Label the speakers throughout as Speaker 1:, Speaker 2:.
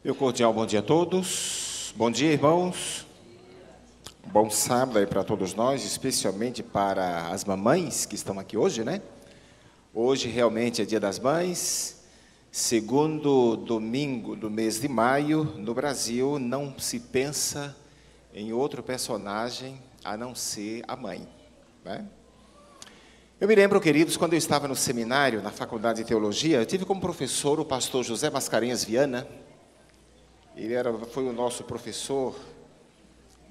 Speaker 1: Meu cordial bom dia a todos. Bom dia, irmãos. Bom sábado aí para todos nós, especialmente para as mamães que estão aqui hoje, né? Hoje realmente é Dia das Mães. Segundo domingo do mês de maio, no Brasil, não se pensa em outro personagem a não ser a mãe, né? Eu me lembro, queridos, quando eu estava no seminário, na Faculdade de Teologia, eu tive como professor o pastor José Mascarenhas Viana. Ele foi o nosso professor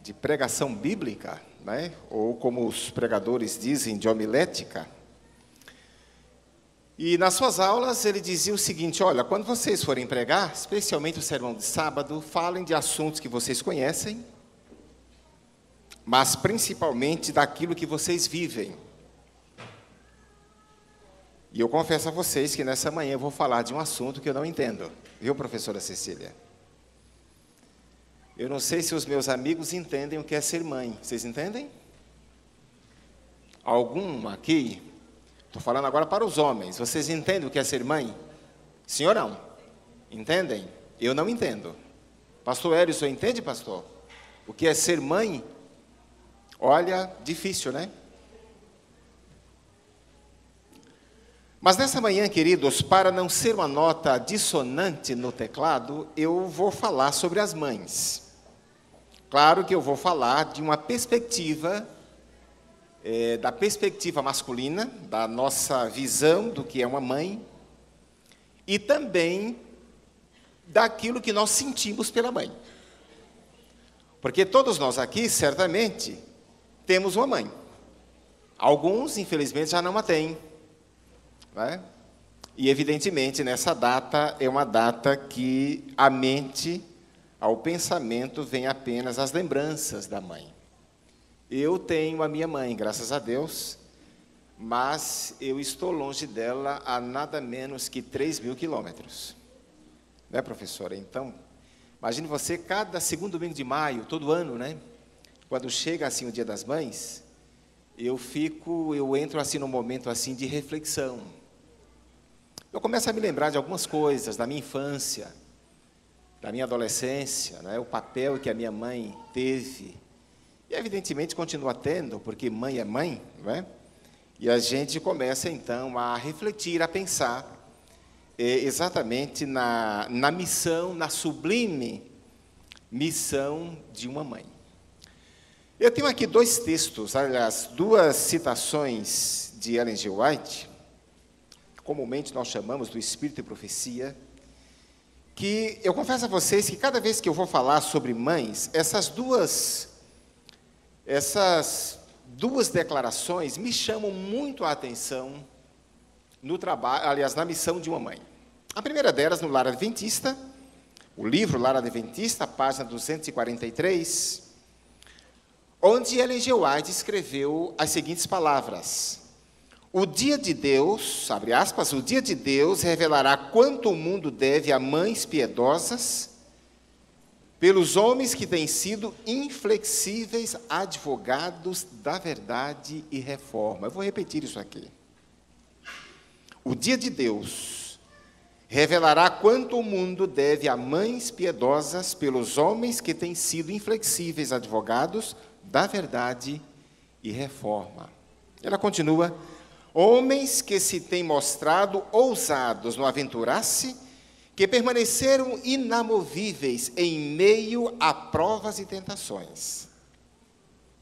Speaker 1: de pregação bíblica, né? Ou como os pregadores dizem, de homilética. E nas suas aulas ele dizia o seguinte: olha, quando vocês forem pregar, especialmente o sermão de sábado, falem de assuntos que vocês conhecem, mas principalmente daquilo que vocês vivem. E eu confesso a vocês que nessa manhã eu vou falar de um assunto que eu não entendo, viu, professora Cecília? Eu não sei se os meus amigos entendem o que é ser mãe. Vocês entendem? Algum aqui? Estou falando agora para os homens. Vocês entendem o que é ser mãe? Sim ou não? Entendem? Eu não entendo. Pastor Hélio, o senhor entende, pastor? O que é ser mãe? Olha, difícil, né? Mas nessa manhã, queridos, para não ser uma nota dissonante no teclado, eu vou falar sobre as mães. Claro que eu vou falar de uma perspectiva, da perspectiva masculina, da nossa visão do que é uma mãe, e também daquilo que nós sentimos pela mãe. Porque todos nós aqui, certamente, temos uma mãe. Alguns, infelizmente, já não a têm, né? E, evidentemente, nessa data, é uma data que a mente, ao pensamento, vem apenas as lembranças da mãe. Eu tenho a minha mãe, graças a Deus, mas eu estou longe dela a nada menos que 3.000 quilômetros. Né, professora? Então, imagine você, cada segundo domingo de maio, todo ano, né? Quando chega assim o Dia das Mães, eu entro assim num momento assim de reflexão. Eu começo a me lembrar de algumas coisas da minha infância, da minha adolescência, né? O papel que a minha mãe teve. E, evidentemente, continua tendo, porque mãe é mãe, não é? E a gente começa, então, a refletir, a pensar exatamente na missão, na sublime missão de uma mãe. Eu tenho aqui dois textos, aliás, duas citações de Ellen G. White, comumente nós chamamos do Espírito e Profecia, que eu confesso a vocês que cada vez que eu vou falar sobre mães, essas duas declarações me chamam muito a atenção no trabalho, aliás, na missão de uma mãe. A primeira delas, no Lar Adventista, o livro Lar Adventista, página 243, onde Ellen G. White escreveu as seguintes palavras: o dia de Deus, abre aspas, o dia de Deus revelará quanto o mundo deve a mães piedosas, pelos homens que têm sido inflexíveis advogados da verdade e reforma. Eu vou repetir isso aqui. O dia de Deus revelará quanto o mundo deve a mães piedosas, pelos homens que têm sido inflexíveis advogados da verdade e reforma. Ela continua: homens que se têm mostrado ousados no aventurar-se, que permaneceram inamovíveis em meio a provas e tentações.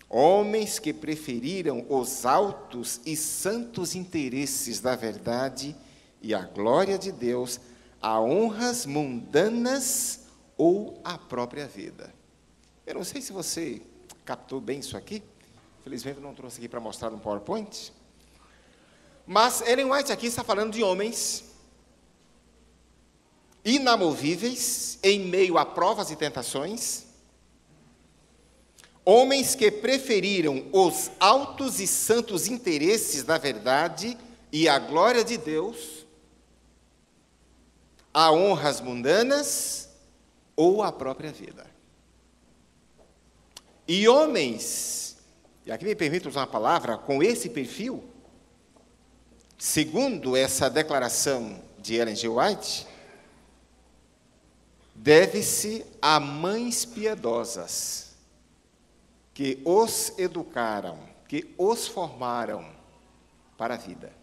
Speaker 1: Homens que preferiram os altos e santos interesses da verdade e a glória de Deus a honras mundanas ou a própria vida. Eu não sei se você captou bem isso aqui. Infelizmente eu não trouxe aqui para mostrar no PowerPoint. Mas Ellen White aqui está falando de homens inamovíveis em meio a provas e tentações, homens que preferiram os altos e santos interesses da verdade e a glória de Deus a honras mundanas ou a própria vida. E homens, e aqui me permito usar uma palavra, com esse perfil, segundo essa declaração de Ellen G. White, deve-se a mães piedosas que os educaram, que os formaram para a vida.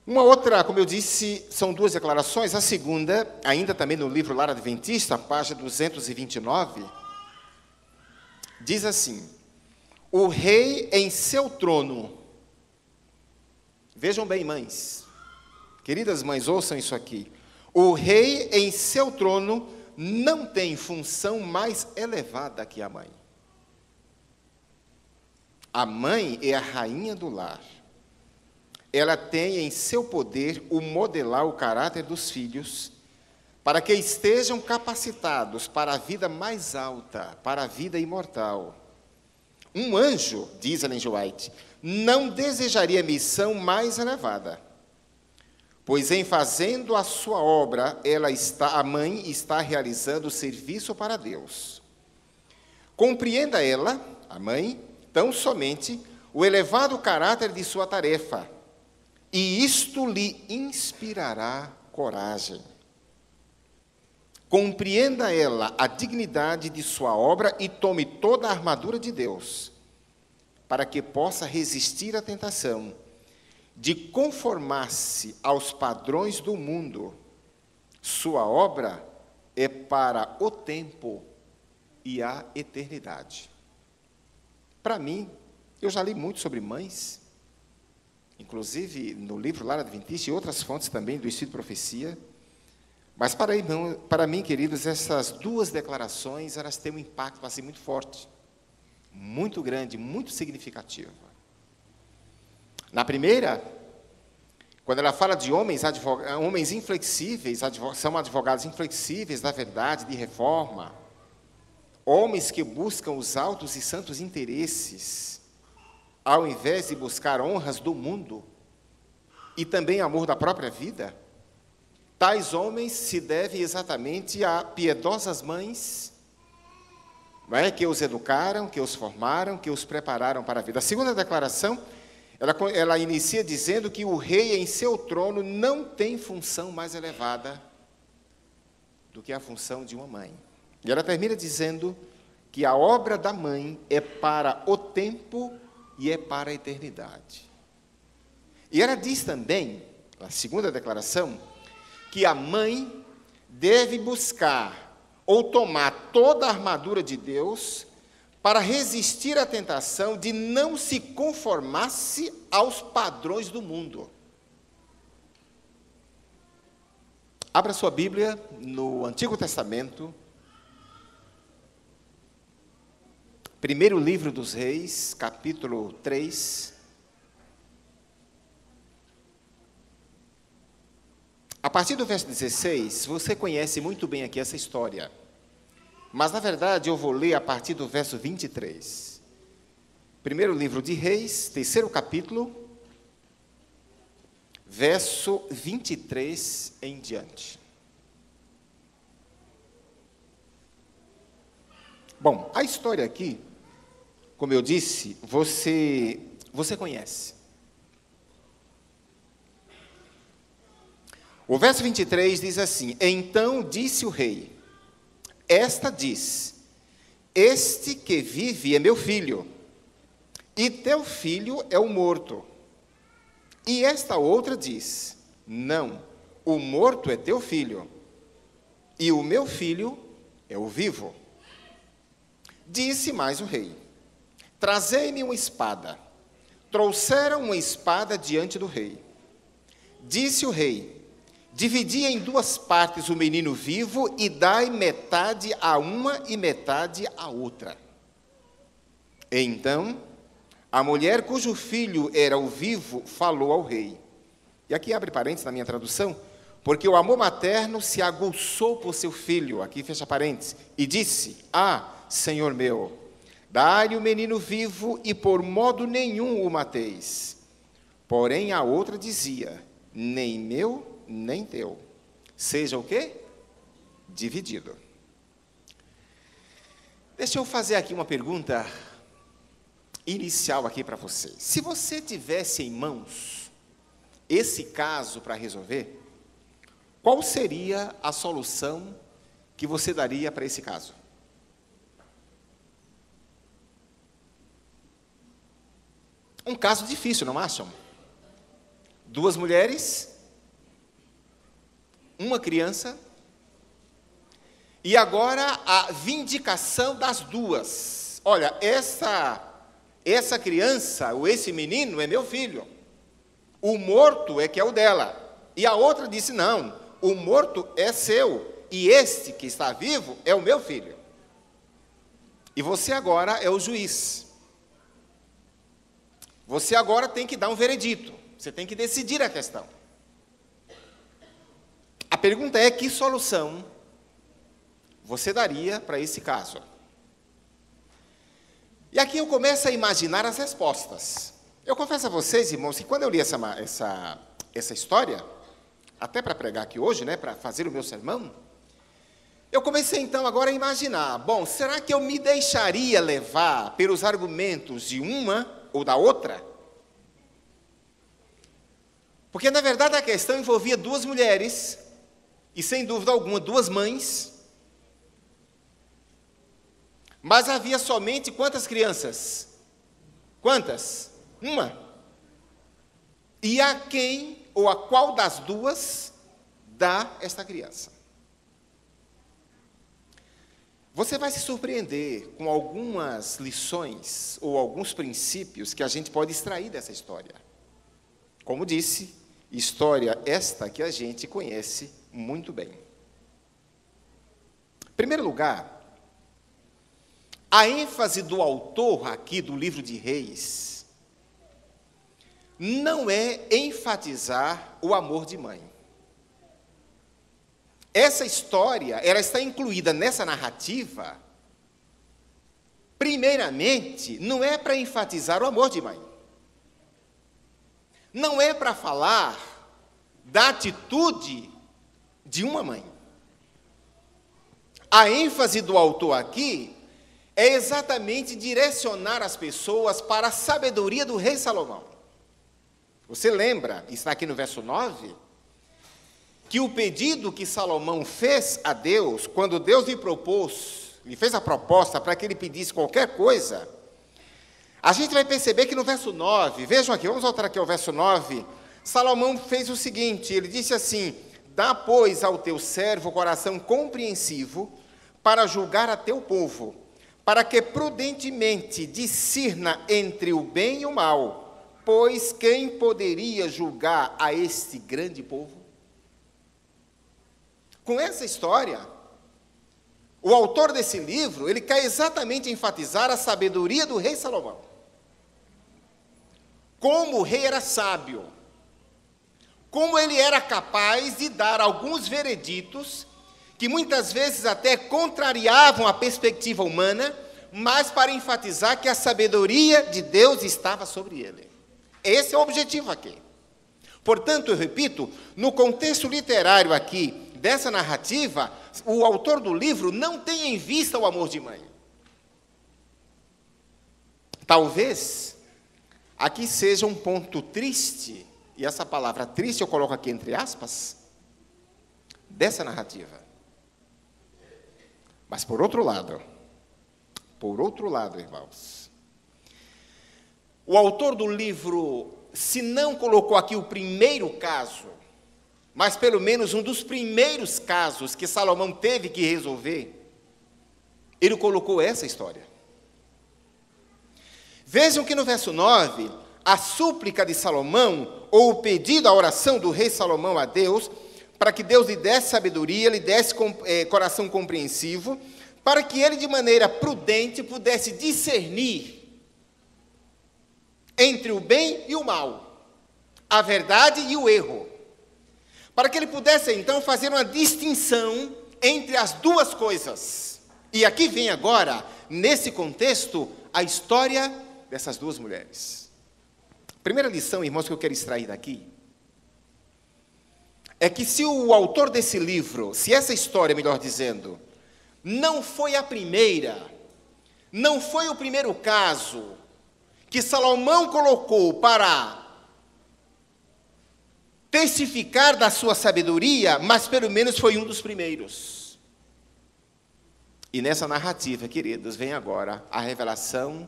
Speaker 1: Uma outra, como eu disse, são duas declarações. A segunda, ainda também no livro Lar Adventista, página 229, diz assim: o rei em seu trono. Vejam bem, mães, queridas mães, ouçam isso aqui. O rei em seu trono não tem função mais elevada que a mãe. A mãe é a rainha do lar. Ela tem em seu poder o modelar o caráter dos filhos, para que estejam capacitados para a vida mais alta, para a vida imortal. Um anjo, diz Ellen G. White, não desejaria missão mais elevada, pois em fazendo a sua obra, a mãe está realizando o serviço para Deus. Compreenda ela, a mãe, tão somente o elevado caráter de sua tarefa, e isto lhe inspirará coragem. Compreenda ela a dignidade de sua obra e tome toda a armadura de Deus, para que possa resistir à tentação de conformar-se aos padrões do mundo. Sua obra é para o tempo e a eternidade. Para mim, eu já li muito sobre mães, inclusive no livro Lar Adventista e outras fontes também do Espírito de Profecia. Mas para mim, queridos, essas duas declarações, elas têm um impacto assim, muito forte, muito grande, muito significativo. Na primeira, quando ela fala de homens inflexíveis, são advogados inflexíveis da verdade, de reforma, homens que buscam os altos e santos interesses, ao invés de buscar honras do mundo e também amor da própria vida, tais homens se devem exatamente a piedosas mães, não é? Que os educaram, que os formaram, que os prepararam para a vida. A segunda declaração, ela inicia dizendo que o rei em seu trono não tem função mais elevada do que a função de uma mãe. E ela termina dizendo que a obra da mãe é para o tempo e é para a eternidade. E ela diz também, a segunda declaração, que a mãe deve buscar ou tomar toda a armadura de Deus para resistir à tentação de não se conformar-se aos padrões do mundo. Abra sua Bíblia no Antigo Testamento, primeiro livro dos Reis, capítulo 3. A partir do verso 16, você conhece muito bem aqui essa história. Mas, na verdade, eu vou ler a partir do verso 23. Primeiro livro de Reis, terceiro capítulo, verso 23 em diante. Bom, a história aqui, como eu disse, você conhece. O verso 23 diz assim: então disse o rei, esta diz, este que vive é meu filho, e teu filho é o morto. E esta outra diz, não, o morto é teu filho, e o meu filho é o vivo. Disse mais o rei, trazei-me uma espada. Trouxeram uma espada diante do rei. Disse o rei, dividi em duas partes o menino vivo e dai metade a uma e metade a outra. Então, a mulher cujo filho era o vivo falou ao rei. E aqui abre parênteses na minha tradução, porque o amor materno se aguçou por seu filho, aqui fecha parênteses, e disse, Senhor meu, dai-lhe o menino vivo e por modo nenhum o mateis. Porém a outra dizia, nem meu, nem teu. Seja o quê? Dividido. Deixa eu fazer aqui uma pergunta inicial aqui para você. Se você tivesse em mãos esse caso para resolver, qual seria a solução que você daria para esse caso? Um caso difícil, não acham? 2 mulheres, uma criança, e agora a vindicação das 2. Olha, essa criança, ou esse menino é meu filho. O morto é que é o dela. E a outra disse, não, o morto é seu, e este que está vivo é o meu filho. E você agora é o juiz. Você agora tem que dar um veredito. Você tem que decidir a questão. A pergunta é, que solução você daria para esse caso? E aqui eu começo a imaginar as respostas. Eu confesso a vocês, irmãos, que quando eu li essa história, até para pregar aqui hoje, né, para fazer o meu sermão, eu comecei então agora a imaginar, bom, será que eu me deixaria levar pelos argumentos de uma ou da outra? Porque, na verdade, a questão envolvia 2 mulheres, e sem dúvida alguma, 2 mães, mas havia somente quantas crianças? Quantas? Uma. E a quem, ou a qual das 2, dá esta criança? Você vai se surpreender com algumas lições ou alguns princípios que a gente pode extrair dessa história. Como disse, história esta que a gente conhece muito bem. Em primeiro lugar, a ênfase do autor aqui do livro de Reis não é enfatizar o amor de mãe. Essa história, ela está incluída nessa narrativa, primeiramente, não é para enfatizar o amor de mãe. Não é para falar da atitude de uma mãe. A ênfase do autor aqui é exatamente direcionar as pessoas para a sabedoria do rei Salomão. Você lembra, está aqui no verso 9, que o pedido que Salomão fez a Deus, quando Deus lhe fez a proposta para que ele pedisse qualquer coisa, a gente vai perceber que no verso 9, vejam aqui, vamos voltar aqui ao verso 9, Salomão fez o seguinte, ele disse assim, dá, pois, ao teu servo coração compreensivo para julgar a teu povo, para que prudentemente discirna entre o bem e o mal, pois quem poderia julgar a este grande povo? Com essa história, o autor desse livro, ele quer exatamente enfatizar a sabedoria do rei Salomão. Como o rei era sábio, como ele era capaz de dar alguns vereditos que muitas vezes até contrariavam a perspectiva humana, mas para enfatizar que a sabedoria de Deus estava sobre ele. Esse é o objetivo aqui. Portanto, eu repito, no contexto literário aqui dessa narrativa, o autor do livro não tem em vista o amor de mãe. Talvez aqui seja um ponto triste, e essa palavra triste eu coloco aqui entre aspas, dessa narrativa. Mas por outro lado, irmãos, o autor do livro, se não colocou aqui o primeiro caso, mas pelo menos um dos primeiros casos que Salomão teve que resolver, ele colocou essa história. Vejam que no verso 9, a súplica de Salomão, ou o pedido, a oração do rei Salomão a Deus, para que Deus lhe desse sabedoria, lhe desse coração compreensivo, para que ele de maneira prudente pudesse discernir entre o bem e o mal, a verdade e o erro, para que ele pudesse então fazer uma distinção entre as 2 coisas. E aqui vem agora, nesse contexto, a história dessas 2 mulheres. Primeira lição, irmãos, que eu quero extrair daqui, é que se o autor desse livro, se essa história, melhor dizendo, não foi a primeira, não foi o primeiro caso que Salomão colocou para testificar da sua sabedoria, mas pelo menos foi um dos primeiros. E nessa narrativa, queridos, vem agora a revelação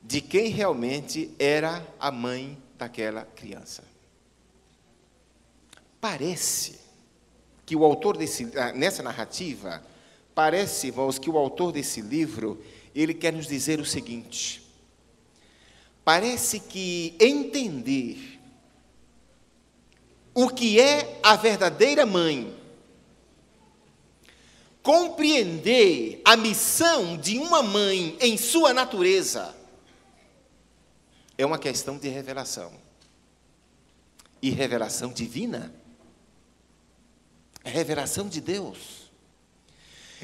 Speaker 1: de quem realmente era a mãe daquela criança. Parece que o autor nessa narrativa, parece, irmãos, que o autor desse livro, ele quer nos dizer o seguinte: parece que entender o que é a verdadeira mãe, compreender a missão de uma mãe em sua natureza, é uma questão de revelação. E revelação divina é revelação de Deus.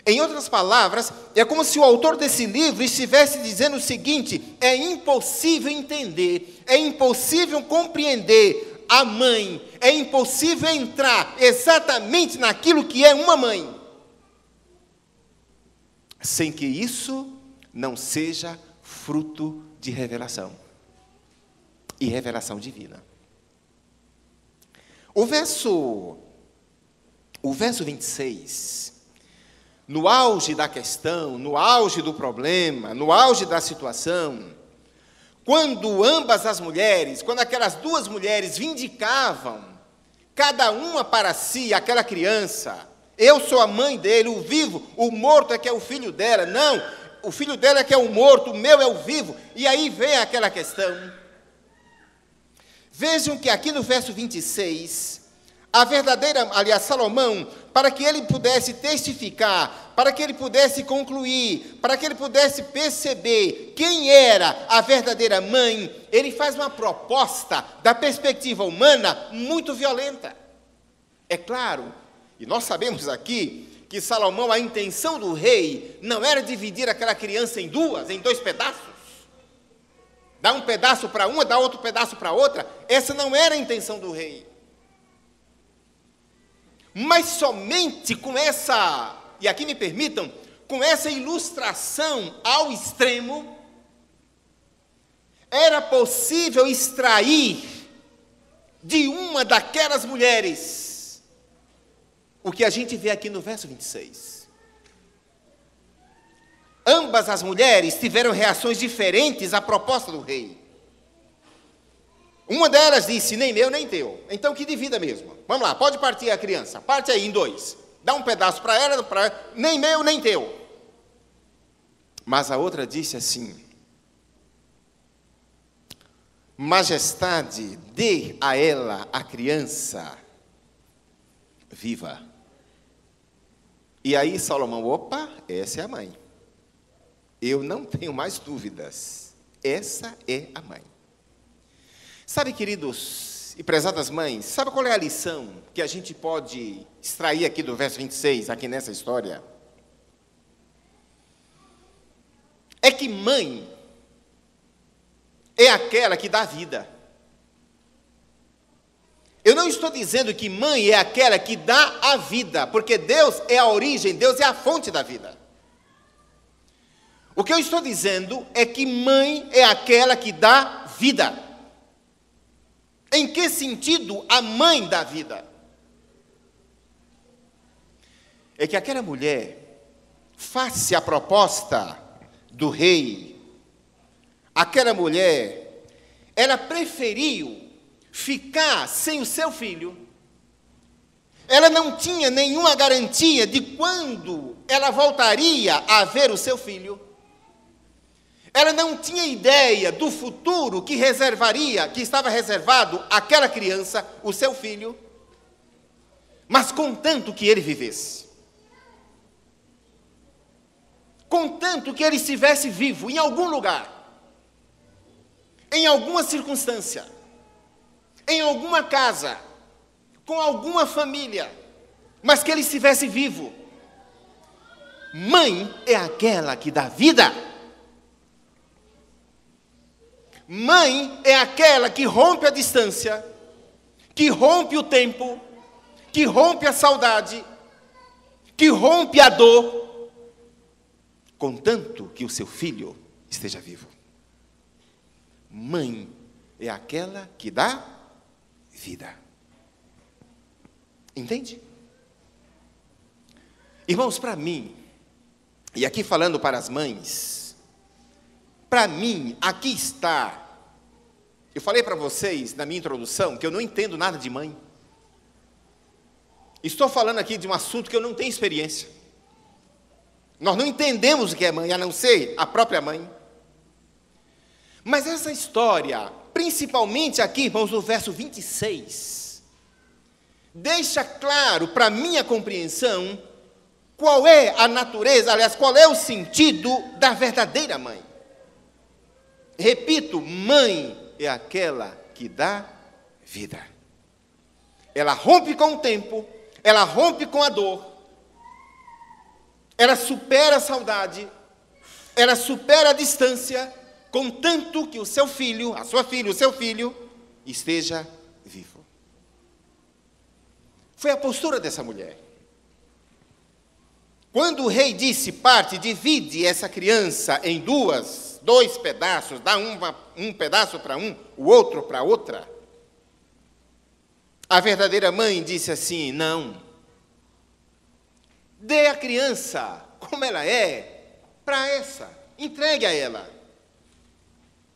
Speaker 1: Em outras palavras, é como se o autor desse livro estivesse dizendo o seguinte: é impossível entender, é impossível compreender a mãe, é impossível entrar exatamente naquilo que é uma mãe, sem que isso não seja fruto de revelação, e revelação divina. O verso 26, no auge da questão, no auge do problema, no auge da situação, quando ambas as mulheres, quando aquelas duas mulheres vindicavam, cada uma para si, aquela criança, eu sou a mãe dele, o vivo, o morto é que é o filho dela, não, o filho dela é que é o morto, o meu é o vivo, e aí vem aquela questão. Vejam que aqui no verso 26, a verdadeira, aliás, Salomão, para que ele pudesse testificar, para que ele pudesse concluir, para que ele pudesse perceber quem era a verdadeira mãe, ele faz uma proposta da perspectiva humana muito violenta. É claro, e nós sabemos aqui que Salomão, a intenção do rei não era dividir aquela criança em dois pedaços. Dar um pedaço para uma, dar outro pedaço para outra. Essa não era a intenção do rei. Mas somente com essa, e aqui me permitam, com essa ilustração ao extremo, era possível extrair de uma daquelas mulheres o que a gente vê aqui no verso 26. Ambas as mulheres tiveram reações diferentes à proposta do rei. Uma delas disse, nem meu, nem teu. Então que divida mesmo. Vamos lá, pode partir a criança. Parte aí em dois. Dá um pedaço para ela, nem meu, nem teu. Mas a outra disse assim: majestade, dê a ela a criança viva. E aí Salomão, opa, essa é a mãe. Eu não tenho mais dúvidas. Essa é a mãe. Sabe, queridos e prezadas mães, sabe qual é a lição que a gente pode extrair aqui do verso 26, aqui nessa história? É que mãe é aquela que dá vida. Eu não estou dizendo que mãe é aquela que dá a vida, porque Deus é a origem, Deus é a fonte da vida. O que eu estou dizendo é que mãe é aquela que dá vida. Em que sentido a mãe dá vida? É que aquela mulher, face à proposta do rei, aquela mulher, ela preferiu ficar sem o seu filho. Ela não tinha nenhuma garantia de quando ela voltaria a ver o seu filho. Ela não tinha ideia do futuro que estava reservado àquela criança, o seu filho, mas contanto que ele vivesse. Contanto que ele estivesse vivo em algum lugar, em alguma circunstância, em alguma casa, com alguma família, mas que ele estivesse vivo. Mãe é aquela que dá vida. Mãe é aquela que rompe a distância, que rompe o tempo, que rompe a saudade, que rompe a dor, contanto que o seu filho esteja vivo. Mãe é aquela que dá vida. Entende? Irmãos, para mim, e aqui falando para as mães, para mim, aqui está. Eu falei para vocês na minha introdução que eu não entendo nada de mãe. Estou falando aqui de um assunto que eu não tenho experiência. Nós não entendemos o que é mãe, a não ser a própria mãe. Mas essa história, principalmente aqui, irmãos, no verso 26, deixa claro para a minha compreensão qual é a natureza, aliás, qual é o sentido da verdadeira mãe. Repito, mãe é aquela que dá vida. Ela rompe com o tempo, ela rompe com a dor, ela supera a saudade, ela supera a distância, contanto que o seu filho, a sua filha, o seu filho, esteja vivo. Foi a postura dessa mulher. Quando o rei disse, parte, divide essa criança em dois pedaços, dá um pedaço para um, o outro para outra, a verdadeira mãe disse assim, não, dê a criança como ela é, para essa, entregue a ela.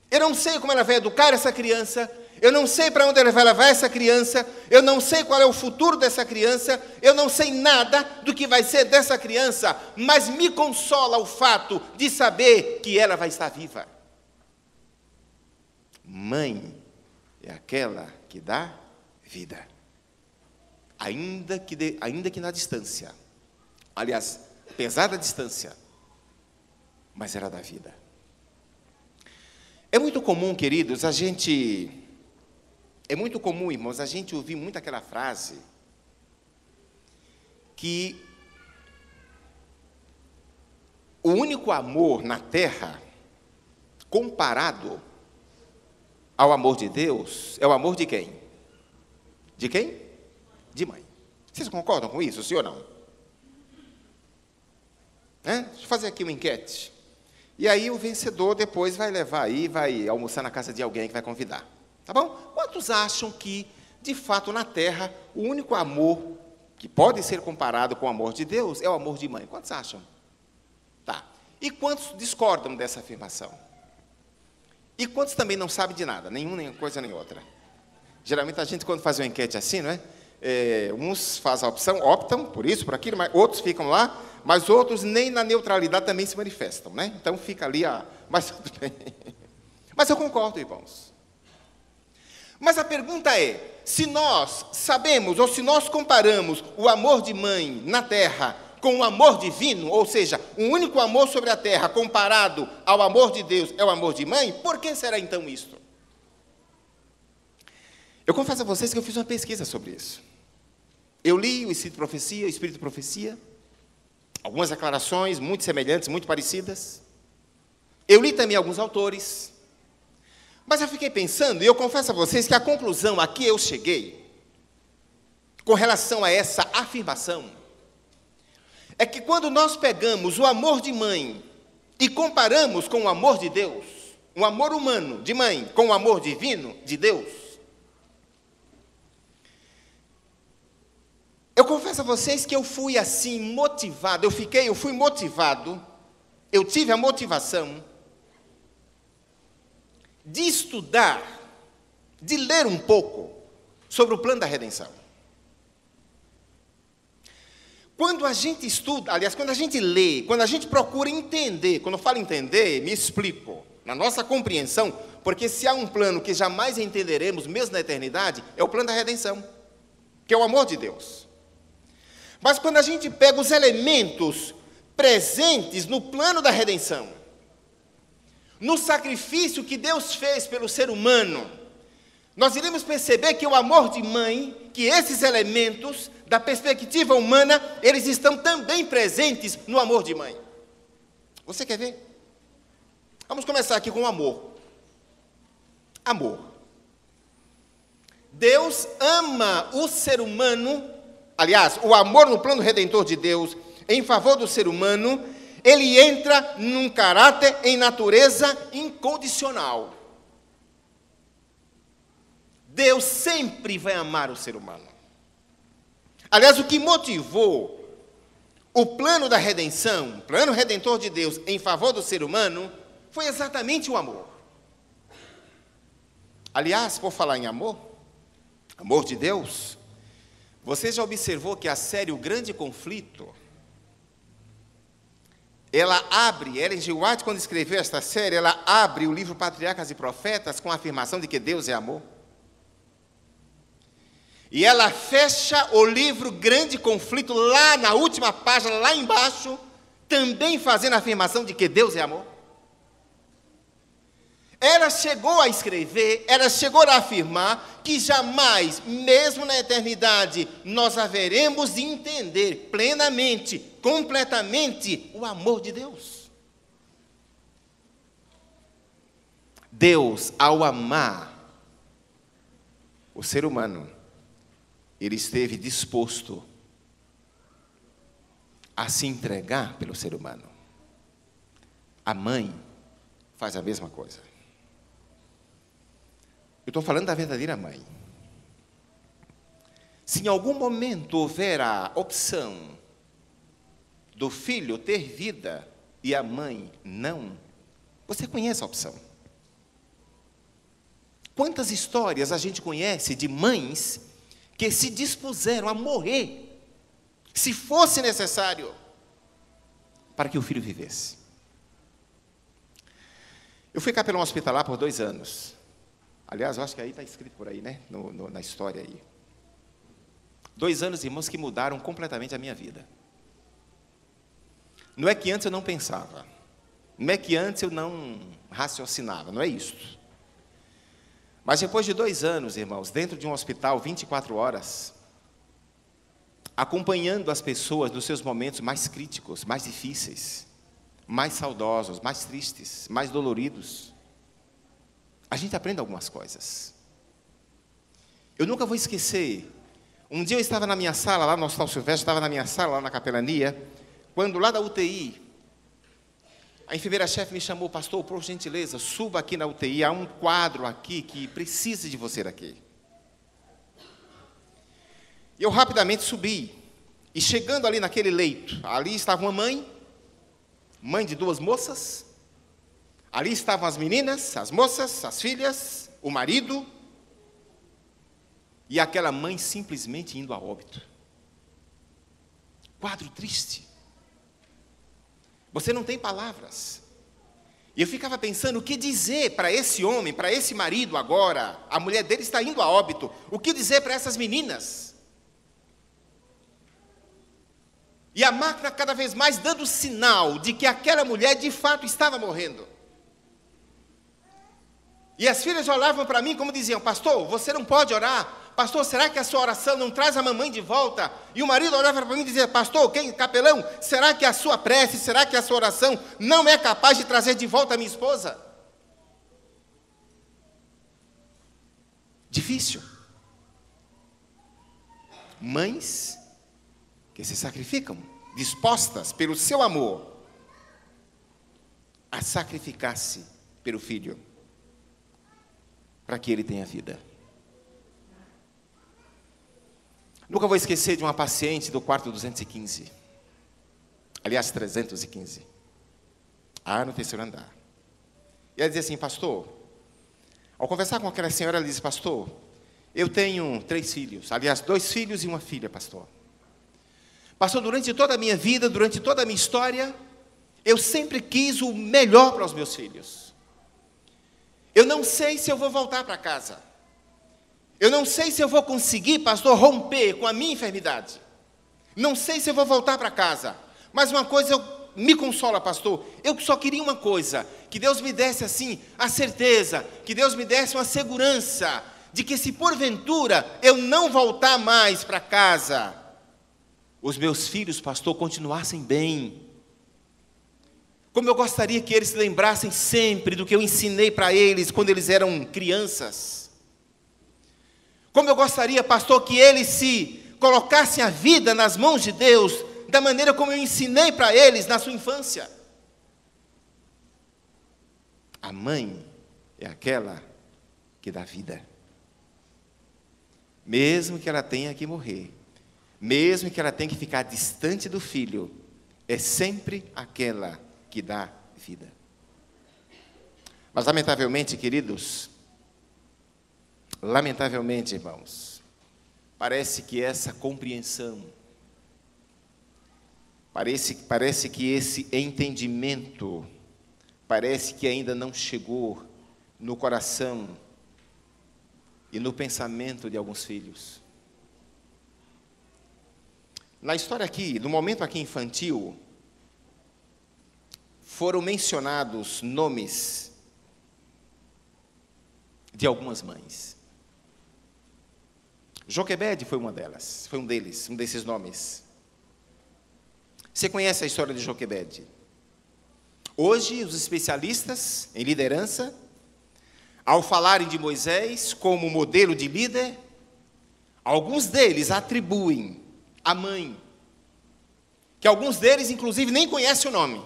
Speaker 1: Eu não sei como ela vai educar essa criança, eu não sei para onde ela vai levar essa criança, eu não sei qual é o futuro dessa criança, eu não sei nada do que vai ser dessa criança, mas me consola o fato de saber que ela vai estar viva. Mãe é aquela que dá vida, ainda que na distância, aliás, apesar da distância, mas ela dá vida. É muito comum, queridos, é muito comum, irmãos, a gente ouvir muito aquela frase que o único amor na terra, comparado ao amor de Deus, é o amor de quem? De quem? De mãe. Vocês concordam com isso, sim ou não? Deixa eu fazer aqui uma enquete. E aí o vencedor depois vai levar aí, vai almoçar na casa de alguém que vai convidar. Tá bom? Quantos acham que, de fato, na terra, o único amor que pode ser comparado com o amor de Deus é o amor de mãe? Quantos acham? Tá. E quantos discordam dessa afirmação? E quantos também não sabem de nada? Nenhuma, nem coisa, nem outra. Geralmente a gente, quando faz uma enquete assim, não é? Uns fazem a opção, optam por isso, por aquilo, mas outros ficam lá, mas outros nem na neutralidade também se manifestam, né? Então fica ali, mas tudo bem. Mas eu concordo, irmãos. Mas a pergunta é, se nós sabemos, ou se nós comparamos o amor de mãe na terra com o amor divino, ou seja, o único amor sobre a terra comparado ao amor de Deus é o amor de mãe, por que será então isto? Eu confesso a vocês que eu fiz uma pesquisa sobre isso. Eu li o Espírito de Profecia, algumas declarações muito semelhantes, muito parecidas. Eu li também alguns autores. Mas eu fiquei pensando, e eu confesso a vocês que a conclusão a que eu cheguei, com relação a essa afirmação, é que quando nós pegamos o amor de mãe e comparamos com o amor de Deus, o amor humano de mãe com o amor divino de Deus, eu confesso a vocês que eu fui assim motivado, eu fui motivado, eu tive a motivação de estudar, de ler um pouco sobre o plano da redenção. Quando a gente estuda, aliás, quando a gente lê, quando a gente procura entender, quando eu falo entender, me explico, na nossa compreensão, porque se há um plano que jamais entenderemos, mesmo na eternidade, é o plano da redenção, que é o amor de Deus. Mas quando a gente pega os elementos presentes no plano da redenção, no sacrifício que Deus fez pelo ser humano, nós iremos perceber que o amor de mãe, que esses elementos, da perspectiva humana, eles estão também presentes no amor de mãe. Você quer ver? Vamos começar aqui com o amor. Amor. Deus ama o ser humano, aliás, o amor no plano redentor de Deus, em favor do ser humano, ele entra num caráter, em natureza incondicional. Deus sempre vai amar o ser humano. Aliás, o que motivou o plano da redenção, o plano redentor de Deus em favor do ser humano, foi exatamente o amor. Aliás, por falar em amor, amor de Deus, você já observou que a série O Grande Conflito, Ellen G. White, quando escreveu esta série, ela abre o livro Patriarcas e Profetas com a afirmação de que Deus é amor. E ela fecha o livro Grande Conflito, lá na última página, lá embaixo, também fazendo a afirmação de que Deus é amor. Ela chegou a escrever, ela chegou a afirmar que jamais, mesmo na eternidade, nós haveremos de entender plenamente, completamente, o amor de Deus. Deus, ao amar o ser humano, Ele esteve disposto a se entregar pelo ser humano. A mãe faz a mesma coisa. Eu estou falando da verdadeira mãe. Se em algum momento houver a opção do filho ter vida e a mãe não, você conhece a opção. Quantas histórias a gente conhece de mães que se dispuseram a morrer, se fosse necessário, para que o filho vivesse. Eu fui capelão hospitalar por 2 anos. Aliás, eu acho que aí está escrito por aí, né? Na história aí. 2 anos, irmãos, que mudaram completamente a minha vida. Não é que antes eu não pensava. Não é que antes eu não raciocinava. Não é isso. Mas depois de 2 anos, irmãos, dentro de um hospital, 24 horas, acompanhando as pessoas nos seus momentos mais críticos, mais difíceis, mais saudosos, mais tristes, mais doloridos, a gente aprende algumas coisas. Eu nunca vou esquecer, um dia eu estava na minha sala, lá no Hospital Silvestre, estava na minha sala, lá na capelania, quando lá da UTI, a enfermeira-chefe me chamou: pastor, por gentileza, suba aqui na UTI, há um quadro aqui que precisa de você aqui. E eu rapidamente subi, e chegando ali naquele leito, ali estava uma mãe de 2 moças, ali estavam as meninas, as moças, as filhas, o marido, e aquela mãe simplesmente indo a óbito. Quadro triste. Você não tem palavras. E eu ficava pensando, o que dizer para esse homem, para esse marido agora? A mulher dele está indo a óbito. O que dizer para essas meninas? E a máquina cada vez mais dando sinal de que aquela mulher de fato estava morrendo. E as filhas olhavam para mim como diziam: pastor, você não pode orar. Pastor, será que a sua oração não traz a mamãe de volta? E o marido olhava para mim e dizia: pastor, capelão, será que a sua prece, será que a sua oração não é capaz de trazer de volta a minha esposa? Difícil. Mães que se sacrificam, dispostas pelo seu amor a sacrificar-se pelo filho, para que ele tenha vida. Nunca vou esquecer de uma paciente do quarto 215. Aliás, 315. No 3º andar. E ela dizia assim: pastor, ao conversar com aquela senhora, ela disse: pastor, eu tenho 3 filhos. Aliás, 2 filhos e uma filha, pastor. Pastor, durante toda a minha vida, durante toda a minha história, eu sempre quis o melhor para os meus filhos. Eu não sei se eu vou voltar para casa. Eu não sei se eu vou conseguir, pastor, romper com a minha enfermidade. Não sei se eu vou voltar para casa. Mas uma coisa me consola, pastor. Eu só queria uma coisa: que Deus me desse assim a certeza, que Deus me desse uma segurança de que, se porventura eu não voltar mais para casa, os meus filhos, pastor, continuassem bem. Como eu gostaria que eles se lembrassem sempre do que eu ensinei para eles quando eles eram crianças. Como eu gostaria, pastor, que eles se colocassem a vida nas mãos de Deus, da maneira como eu ensinei para eles na sua infância. A mãe é aquela que dá vida. mesmo que ela tenha que morrer, mesmo que ela tenha que ficar distante do filho, é sempre aquela que dá vida. Mas, lamentavelmente, queridos, lamentavelmente, irmãos, parece que essa compreensão, parece que esse entendimento, parece que ainda não chegou no coração e no pensamento de alguns filhos. Na história aqui, no momento aqui infantil, foram mencionados nomes de algumas mães. Joquebede foi uma delas, foi um desses nomes. Você conhece a história de Joquebede? Hoje, os especialistas em liderança, ao falarem de Moisés como modelo de líder, alguns deles atribuem a mãe, que alguns deles, inclusive, nem conhecem o nome,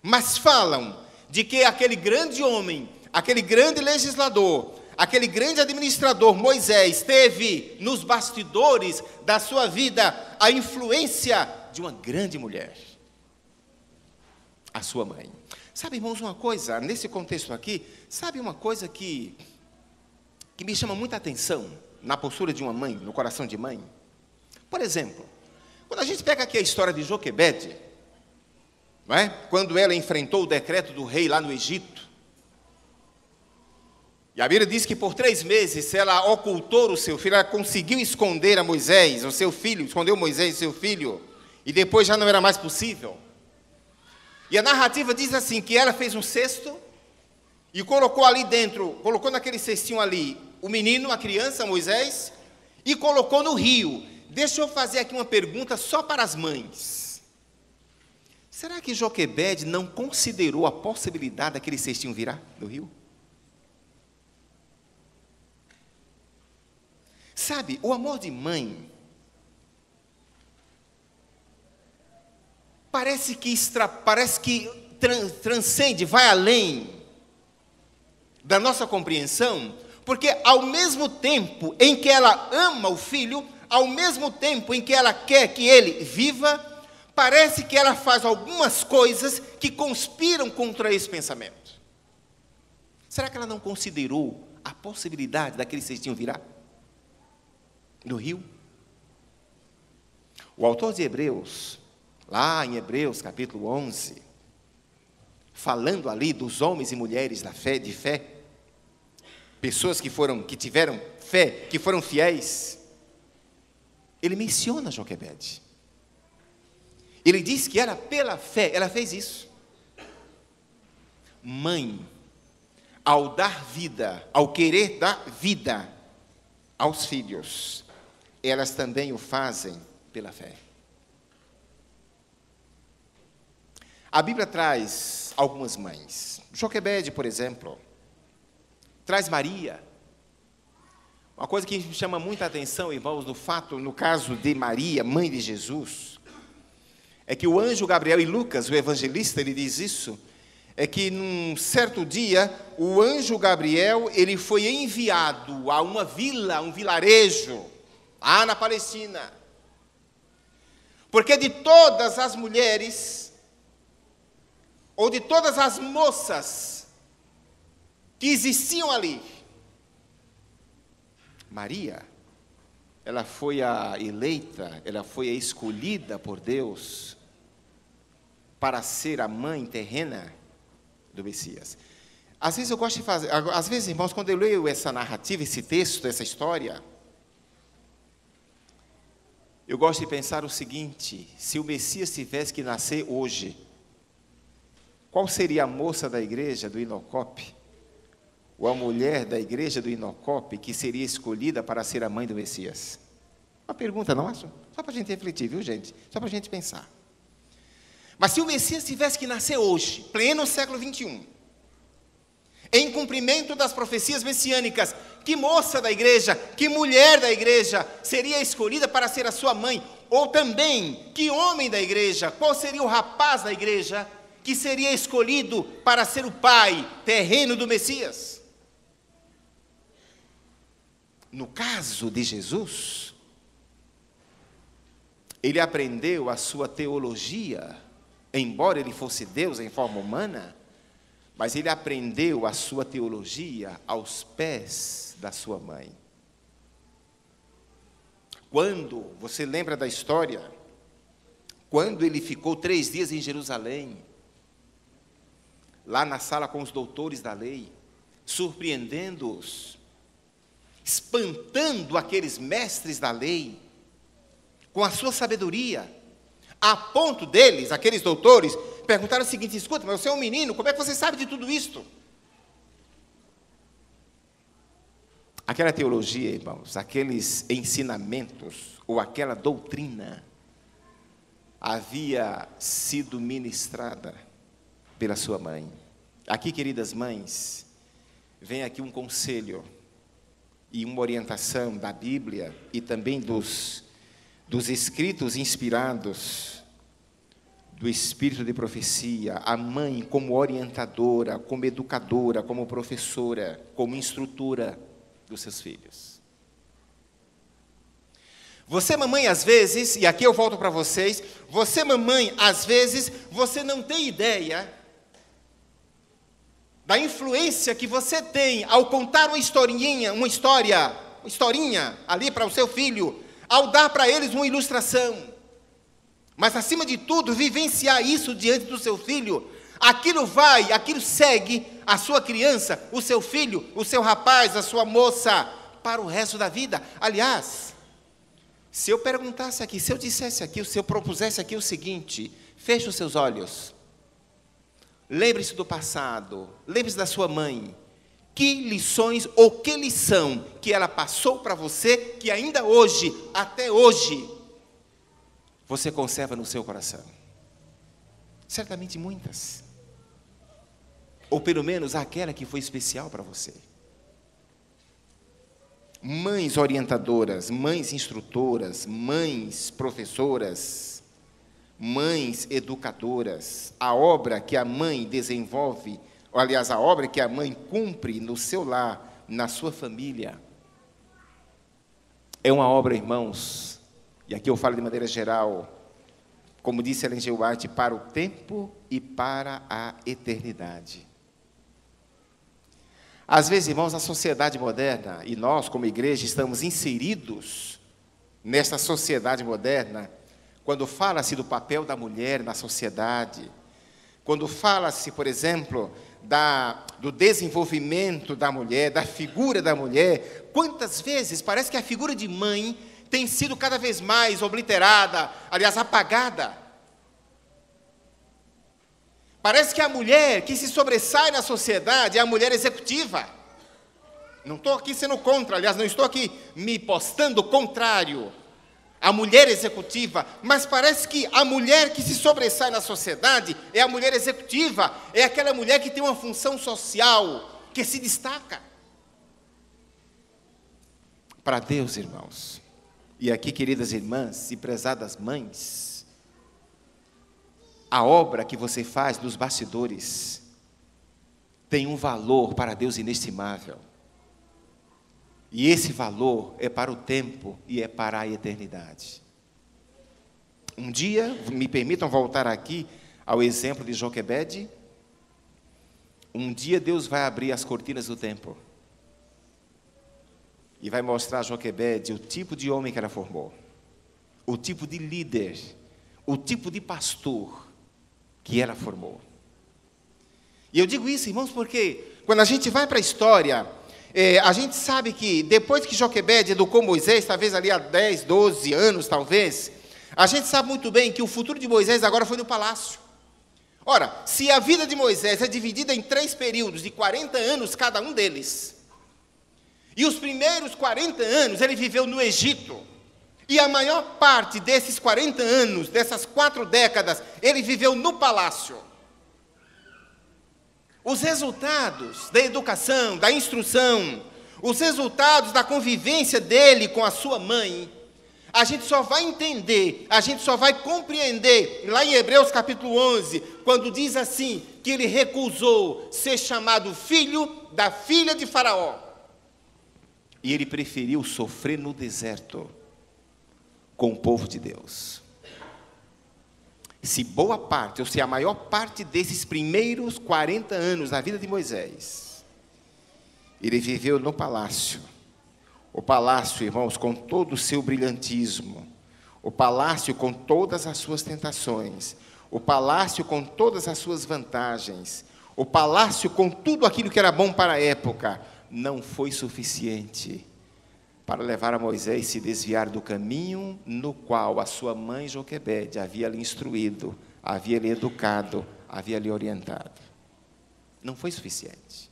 Speaker 1: mas falam de que aquele grande homem, aquele grande legislador, aquele grande administrador, Moisés, teve nos bastidores da sua vida a influência de uma grande mulher, a sua mãe. Sabe, irmãos, uma coisa, nesse contexto aqui, sabe uma coisa que me chama muita atenção na postura de uma mãe, no coração de mãe? Por exemplo, quando a gente pega aqui a história de Joquebede, não é? Quando ela enfrentou o decreto do rei lá no Egito, e a Bíblia diz que por 3 meses ela ocultou o seu filho, ela conseguiu esconder a Moisés, o seu filho, escondeu Moisés, o seu filho, e depois já não era mais possível. E a narrativa diz assim, que ela fez um cesto, e colocou ali dentro, colocou naquele cestinho ali, o menino, a criança, Moisés, e colocou no rio. Deixa eu fazer aqui uma pergunta só para as mães. Será que Joquebede não considerou a possibilidade daquele cestinho virar no rio? Sabe, o amor de mãe parece que transcende, vai além da nossa compreensão, porque ao mesmo tempo em que ela ama o filho, ao mesmo tempo em que ela quer que ele viva, parece que ela faz algumas coisas que conspiram contra esse pensamento. Será que ela não considerou a possibilidade daquele cestinho virar no rio? O autor de Hebreus, lá em Hebreus capítulo 11, falando ali dos homens e mulheres da fé, de fé, pessoas que tiveram fé, que foram fiéis, ele menciona Joquebede. Ele diz que era pela fé, ela fez isso. Mãe, ao dar vida, ao querer dar vida aos filhos, elas também o fazem pela fé. A Bíblia traz algumas mães. Joquebede, por exemplo, traz Maria. Uma coisa que me chama muita atenção, irmãos, no caso de Maria, mãe de Jesus, é que o anjo Gabriel, e Lucas, o evangelista, ele diz isso, é que num certo dia, o anjo Gabriel, ele foi enviado a uma vila, a um vilarejo, lá na Palestina. Porque de todas as mulheres, ou de todas as moças que existiam ali, Maria, ela foi a eleita, ela foi a escolhida por Deus para ser a mãe terrena do Messias. Às vezes eu gosto de fazer, às vezes, irmãos, quando eu leio essa narrativa, esse texto, essa história, eu gosto de pensar o seguinte: se o Messias tivesse que nascer hoje, qual seria a moça da igreja do Inocope, ou a mulher da igreja do Inocope, que seria escolhida para ser a mãe do Messias? Uma pergunta, não acho? Só para a gente refletir, viu, gente? Só para a gente pensar. Mas se o Messias tivesse que nascer hoje, pleno século 21, em cumprimento das profecias messiânicas, que moça da igreja, que mulher da igreja seria escolhida para ser a sua mãe? Ou também, que homem da igreja, qual seria o rapaz da igreja que seria escolhido para ser o pai terreno do Messias? No caso de Jesus, ele aprendeu a sua teologia, embora ele fosse Deus em forma humana, mas ele aprendeu a sua teologia aos pés da sua mãe. Quando, você lembra da história, quando ele ficou 3 dias em Jerusalém, lá na sala com os doutores da lei, surpreendendo-os, espantando aqueles mestres da lei, com a sua sabedoria, a ponto deles, aqueles doutores, perguntaram o seguinte: escuta, mas você é um menino, como é que você sabe de tudo isto? Aquela teologia, irmãos, aqueles ensinamentos, ou aquela doutrina, havia sido ministrada pela sua mãe. Aqui, queridas mães, vem aqui um conselho e uma orientação da Bíblia e também dos escritos inspirados do Espírito de profecia. A mãe como orientadora, como educadora, como professora, como instrutora dos seus filhos. Você, mamãe, às vezes, e aqui eu volto para vocês, você, mamãe, às vezes, você não tem ideia da influência que você tem ao contar uma historinha ali para o seu filho, ao dar para eles uma ilustração. Mas, acima de tudo, vivenciar isso diante do seu filho, aquilo segue a sua criança, o seu filho, o seu rapaz, a sua moça, para o resto da vida. Aliás, se eu perguntasse aqui, se eu dissesse aqui, se eu propusesse aqui o seguinte: feche os seus olhos, lembre-se do passado, lembre-se da sua mãe, que lições ou que lição que ela passou para você, que ainda hoje, até hoje, você conserva no seu coração? Certamente muitas. Ou pelo menos aquela que foi especial para você. Mães orientadoras, mães instrutoras, mães professoras, mães educadoras, a obra que a mãe desenvolve, ou, aliás, a obra que a mãe cumpre no seu lar, na sua família, é uma obra, irmãos, e aqui eu falo de maneira geral, como disse Ellen G. White, para o tempo e para a eternidade. Às vezes, irmãos, a sociedade moderna, e nós como igreja estamos inseridos nessa sociedade moderna, quando fala-se do papel da mulher na sociedade, quando fala-se, por exemplo, do desenvolvimento da mulher, da figura da mulher, quantas vezes parece que a figura de mãe tem sido cada vez mais obliterada, aliás, apagada. Parece que a mulher que se sobressai na sociedade é a mulher executiva. Não estou aqui sendo contra, aliás, não estou aqui me postando contrário à mulher executiva, mas parece que a mulher que se sobressai na sociedade é a mulher executiva, é aquela mulher que tem uma função social, que se destaca. Para Deus, irmãos, e aqui, queridas irmãs e prezadas mães, a obra que você faz nos bastidores tem um valor para Deus inestimável. E esse valor é para o tempo e é para a eternidade. Um dia, me permitam voltar aqui ao exemplo de Joquebede. Um dia Deus vai abrir as cortinas do templo e vai mostrar a Joquebede o tipo de homem que ela formou, o tipo de líder, o tipo de pastor que ela formou. E eu digo isso, irmãos, porque quando a gente vai para a história, a gente sabe que depois que Joquebede educou Moisés, talvez ali há 10, 12 anos, talvez, a gente sabe muito bem que o futuro de Moisés agora foi no palácio. Ora, se a vida de Moisés é dividida em 3 períodos de 40 anos cada um deles, e os primeiros 40 anos ele viveu no Egito, e a maior parte desses 40 anos, dessas 4 décadas, ele viveu no palácio. Os resultados da educação, da instrução, os resultados da convivência dele com a sua mãe, a gente só vai entender, a gente só vai compreender, lá em Hebreus capítulo 11, quando diz assim, que ele recusou ser chamado filho da filha de Faraó. E ele preferiu sofrer no deserto com o povo de Deus. Se boa parte, ou se a maior parte desses primeiros 40 anos da vida de Moisés, ele viveu no palácio. O palácio, irmãos, com todo o seu brilhantismo. O palácio com todas as suas tentações. O palácio com todas as suas vantagens. O palácio com tudo aquilo que era bom para a época. Não foi suficiente para levar a Moisés a se desviar do caminho no qual a sua mãe Joquebede havia lhe instruído, havia lhe educado, havia lhe orientado. Não foi suficiente.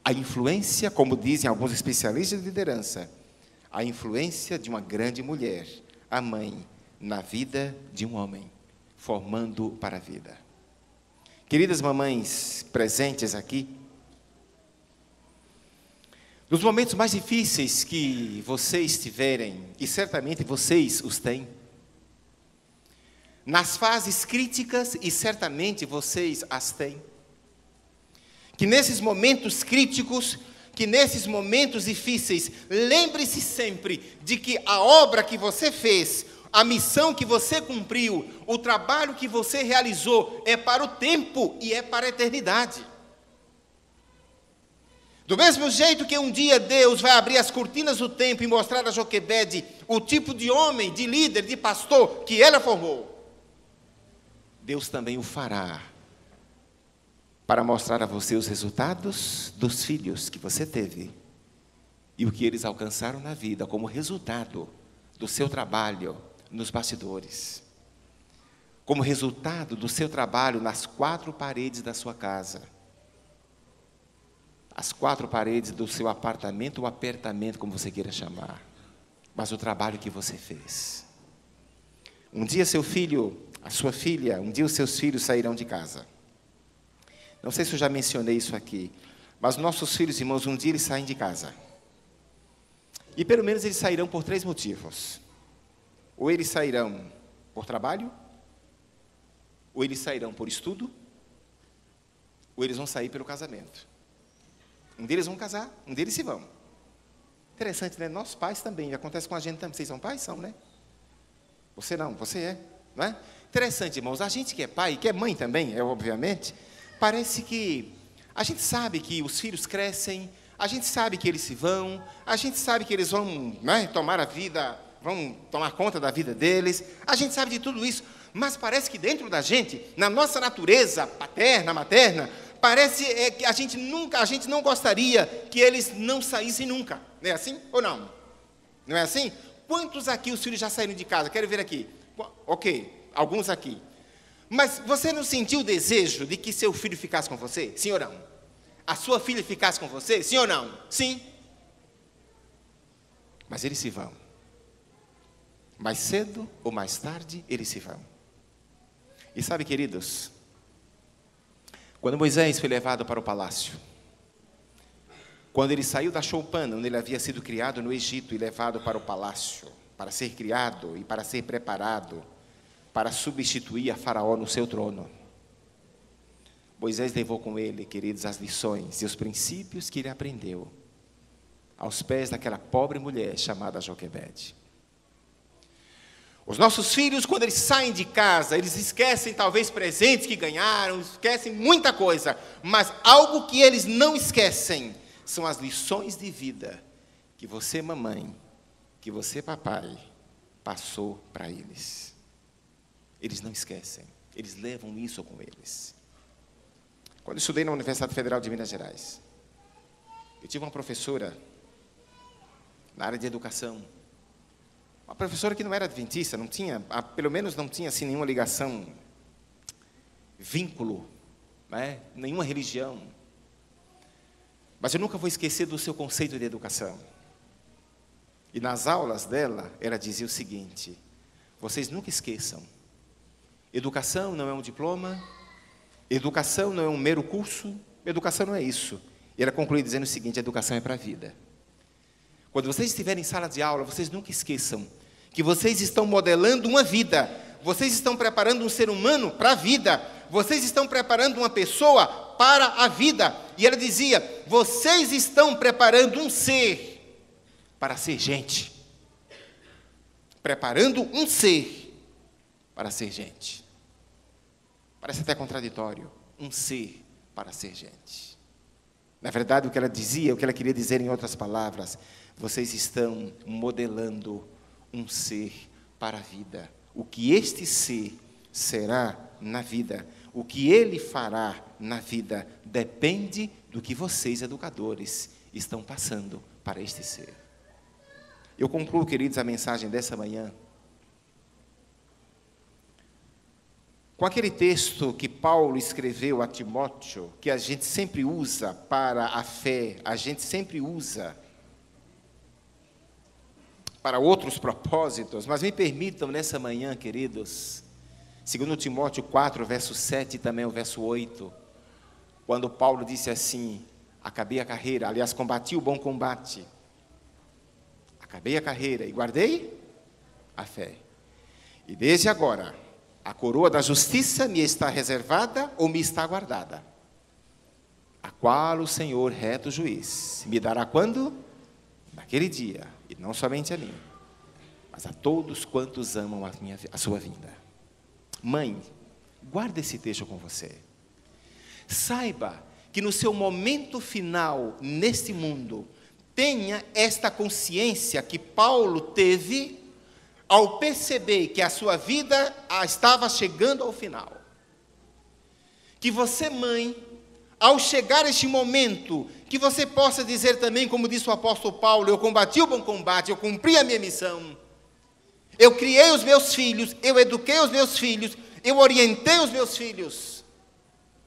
Speaker 1: A influência, como dizem alguns especialistas de liderança, a influência de uma grande mulher, a mãe, na vida de um homem, formando para a vida. Queridas mamães presentes aqui, nos momentos mais difíceis que vocês tiverem, e certamente vocês os têm, nas fases críticas, e certamente vocês as têm, que nesses momentos críticos, que nesses momentos difíceis, lembre-se sempre de que a obra que você fez, a missão que você cumpriu, o trabalho que você realizou, é para o tempo e é para a eternidade. Do mesmo jeito que um dia Deus vai abrir as cortinas do tempo e mostrar a Joquebede o tipo de homem, de líder, de pastor que ela formou, Deus também o fará para mostrar a você os resultados dos filhos que você teve e o que eles alcançaram na vida como resultado do seu trabalho nos bastidores, como resultado do seu trabalho nas quatro paredes da sua casa, as quatro paredes do seu apartamento ou apertamento, como você queira chamar, mas o trabalho que você fez. Um dia seu filho, a sua filha, um dia os seus filhos sairão de casa. Não sei se eu já mencionei isso aqui, mas nossos filhos, irmãos, um dia eles saem de casa. E pelo menos eles sairão por 3 motivos. Ou eles sairão por trabalho, ou eles sairão por estudo, ou eles vão sair pelo casamento. Um deles vão casar, um deles se vão. Interessante, né? Nossos pais também, acontece com a gente também. Vocês são pais? São, né? Você não, você é, não é? Interessante, irmãos, a gente que é pai, que é mãe também, obviamente, parece que a gente sabe que os filhos crescem, a gente sabe que eles se vão, a gente sabe que eles vão, né, tomar a vida, vão tomar conta da vida deles, a gente sabe de tudo isso, mas parece que dentro da gente, na nossa natureza paterna, materna, parece que a gente não gostaria que eles não saíssem nunca. Não é assim ou não? Não é assim? Quantos aqui os filhos já saíram de casa? Quero ver aqui. Ok, alguns aqui. Mas você não sentiu o desejo de que seu filho ficasse com você? Sim ou não? A sua filha ficasse com você? Sim ou não? Sim. Mas eles se vão. Mais cedo ou mais tarde, eles se vão. E sabe, queridos, quando Moisés foi levado para o palácio, quando ele saiu da choupana, onde ele havia sido criado no Egito, e levado para o palácio, para ser criado e para ser preparado, para substituir a Faraó no seu trono, Moisés levou com ele, queridos, as lições e os princípios que ele aprendeu, aos pés daquela pobre mulher chamada Joquebede. Os nossos filhos, quando eles saem de casa, eles esquecem talvez presentes que ganharam, esquecem muita coisa, mas algo que eles não esquecem são as lições de vida que você, mamãe, que você, papai, passou para eles. Eles não esquecem, eles levam isso com eles. Quando eu estudei na Universidade Federal de Minas Gerais, eu tive uma professora na área de educação, uma professora que não era adventista, não tinha, pelo menos não tinha assim, nenhuma ligação, vínculo, né? Nenhuma religião. Mas eu nunca vou esquecer do seu conceito de educação. E nas aulas dela, ela dizia o seguinte: vocês nunca esqueçam, educação não é um diploma, educação não é um mero curso, educação não é isso. E ela conclui dizendo o seguinte: a educação é para a vida. Quando vocês estiverem em sala de aula, vocês nunca esqueçam que vocês estão modelando uma vida, vocês estão preparando um ser humano para a vida, vocês estão preparando uma pessoa para a vida. E ela dizia: vocês estão preparando um ser para ser gente. Preparando um ser para ser gente. Parece até contraditório. Um ser para ser gente. Na verdade, o que ela dizia, o que ela queria dizer em outras palavras: vocês estão modelando um ser para a vida. O que este ser será na vida, o que ele fará na vida, depende do que vocês, educadores, estão passando para este ser. Eu concluo, queridos, a mensagem dessa manhã com aquele texto que Paulo escreveu a Timóteo, que a gente sempre usa para a fé, a gente sempre usa para outros propósitos, mas me permitam nessa manhã, queridos, 2 Timóteo 4, verso 7 e também o verso 8, quando Paulo disse assim: acabei a carreira, aliás, combati o bom combate, acabei a carreira e guardei a fé. E desde agora, a coroa da justiça me está reservada ou me está guardada, a qual o Senhor, reto juiz, me dará quando? Naquele dia, e não somente a mim, mas a todos quantos amam a sua vinda. Mãe, guarda esse texto com você. Saiba que no seu momento final, neste mundo, tenha esta consciência que Paulo teve ao perceber que a sua vida estava chegando ao final. Que você, mãe, ao chegar este momento, que você possa dizer também, como disse o apóstolo Paulo: eu combati o bom combate, eu cumpri a minha missão, eu criei os meus filhos, eu eduquei os meus filhos, eu orientei os meus filhos,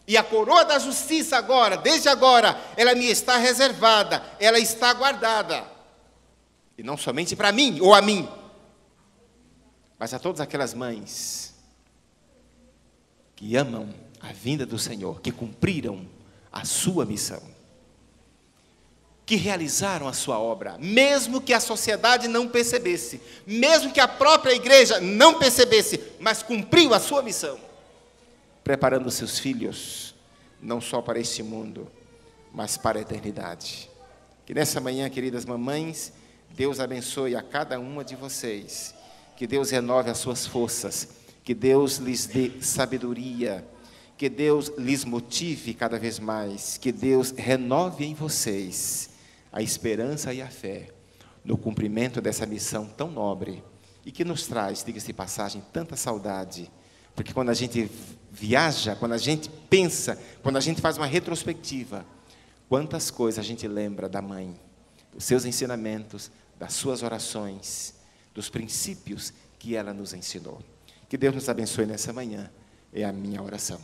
Speaker 1: e a coroa da justiça agora, desde agora, ela me está reservada, ela está guardada, e não somente para mim, ou a mim, mas a todas aquelas mães que amam a vinda do Senhor, que cumpriram a sua missão, que realizaram a sua obra, mesmo que a sociedade não percebesse, mesmo que a própria igreja não percebesse, mas cumpriu a sua missão, preparando seus filhos, não só para este mundo, mas para a eternidade. Que nessa manhã, queridas mamães, Deus abençoe a cada uma de vocês, que Deus renove as suas forças, que Deus lhes dê sabedoria, que Deus lhes motive cada vez mais, que Deus renove em vocês a esperança e a fé no cumprimento dessa missão tão nobre e que nos traz, diga-se de passagem, tanta saudade, porque quando a gente viaja, quando a gente pensa, quando a gente faz uma retrospectiva, quantas coisas a gente lembra da mãe, dos seus ensinamentos, das suas orações, dos princípios que ela nos ensinou. Que Deus nos abençoe nessa manhã, é a minha oração.